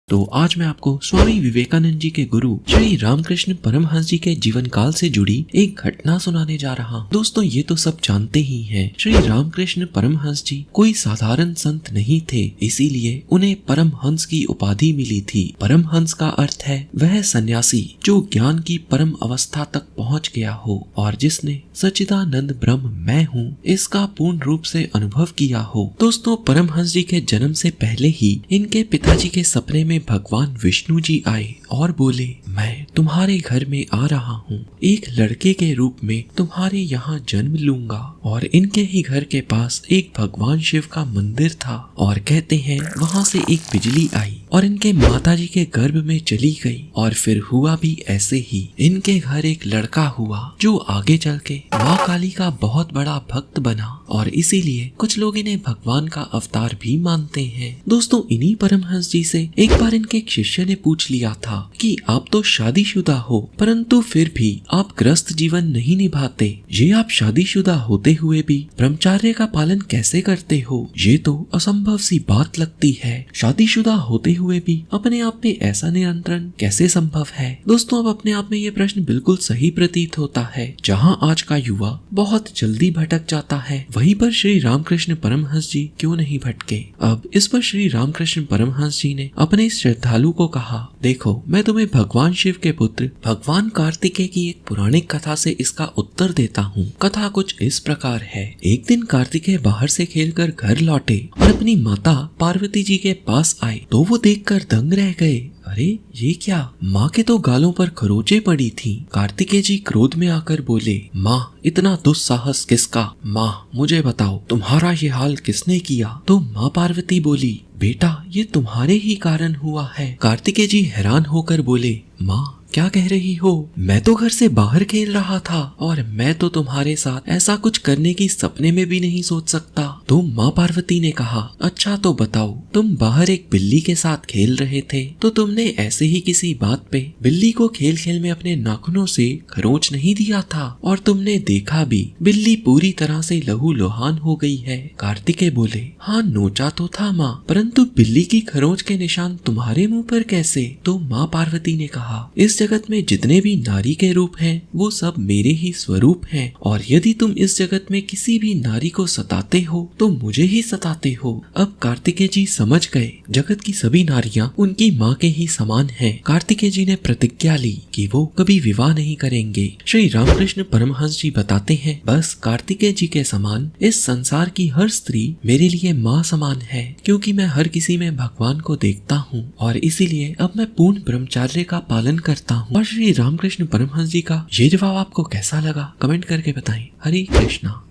तो आज मैं आपको स्वामी विवेकानंद जी के गुरु श्री रामकृष्ण परमहंस जी के जीवन काल से जुड़ी एक घटना सुनाने जा रहा हूँ। दोस्तों ये तो सब जानते ही हैं, श्री रामकृष्ण परमहंस जी कोई साधारण संत नहीं थे, इसीलिए उन्हें परमहंस की उपाधि मिली थी। परमहंस का अर्थ है वह सन्यासी जो ज्ञान की परम अवस्था तक पहुँच गया हो और जिसने सच्चिदानंद ब्रह्म मैं हूँ इसका पूर्ण रूप से अनुभव किया हो। दोस्तों परमहंस जी के जन्म से पहले ही इनके पिताजी के सपने में भगवान विष्णु जी आए और बोले, मैं तुम्हारे घर में आ रहा हूँ, एक लड़के के रूप में तुम्हारे यहाँ जन्म लूंगा। और इनके ही घर के पास एक भगवान शिव का मंदिर था और कहते हैं वहाँ से एक बिजली आई और इनके माताजी के गर्भ में चली गई। और फिर हुआ भी ऐसे ही, इनके घर एक लड़का हुआ जो आगे चल के माँ काली का बहुत बड़ा भक्त बना और इसीलिए कुछ लोग इन्हें भगवान का अवतार भी मानते हैं। दोस्तों इन्हीं परमहंस जी से एक बार इनके एक शिष्य ने पूछ लिया था कि आप तो शादीशुदा हो परंतु फिर भी आप ग्रस्त जीवन नहीं निभाते, ये आप शादीशुदा होते हुए भी ब्रह्मचर्य का पालन कैसे करते हो? ये तो असंभव सी बात लगती है। शादीशुदा होते हुए भी अपने आप पे ऐसा नियंत्रण कैसे संभव है? दोस्तों अब अपने आप में ये प्रश्न बिल्कुल सही प्रतीत होता है। जहाँ आज का युवा बहुत जल्दी भटक जाता है, वहीं पर श्री रामकृष्ण परमहंस जी क्यों नहीं भटके? अब इस पर श्री रामकृष्ण परमहंस जी ने अपने श्रद्धालु को कहा, देखो मैं तुम्हें भगवान शिव के पुत्र भगवान कार्तिकेय की एक पौराणिक कथा से इसका उत्तर देता हूँ। कथा कुछ इस प्रकार है। एक दिन कार्तिकेय बाहर से खेलकर घर लौटे और अपनी माता पार्वती जी के पास आए तो वो देखकर दंग रह गए। अरे ये क्या? माँ के तो गालों पर खरोंचें पड़ी थी। कार्तिकेय जी क्रोध में आकर बोले, माँ इतना दुस्साहस किसका? माँ मुझे बताओ तुम्हारा ये हाल किसने किया? तो माँ पार्वती बोली, बेटा ये तुम्हारे ही कारण हुआ है। कार्तिकेय जी हैरान होकर बोले, माँ क्या कह रही हो? मैं तो घर से बाहर खेल रहा था और मैं तो तुम्हारे साथ ऐसा कुछ करने की सपने में भी नहीं सोच सकता। तो माँ पार्वती ने कहा, अच्छा तो बताओ, तुम बाहर एक बिल्ली के साथ खेल रहे थे तो तुमने ऐसे ही किसी बात पे बिल्ली को खेल खेल में अपने नाखूनों से खरोंच नहीं दिया था और तुमने देखा भी बिल्ली पूरी तरह से लहूलुहान हो गई है। कार्तिकेय बोले, हाँ नोचा तो था माँ, परंतु बिल्ली की खरोंच के निशान तुम्हारे मुँह पर कैसे? तो माँ पार्वती ने कहा, इस जगत में जितने भी नारी के रूप हैं वो सब मेरे ही स्वरूप हैं और यदि तुम इस जगत में किसी भी नारी को सताते हो तो मुझे ही सताते हो। अब कार्तिकेय जी समझ गए जगत की सभी नारियां उनकी माँ के ही समान हैं। कार्तिकेय जी ने प्रतिज्ञा ली कि वो कभी विवाह नहीं करेंगे। श्री रामकृष्ण परमहंस जी बताते हैं, बस कार्तिकेय जी के समान इस संसार की हर स्त्री मेरे लिए माँ समान है, क्योंकि मैं हर किसी में भगवान को देखता हूँ और इसीलिए अब मैं पूर्ण ब्रह्मचर्य का पालन करता हूँ। और श्री रामकृष्ण परमहंस जी का ये जवाब आपको कैसा लगा? कमेंट करके बताएं। हरे कृष्णा।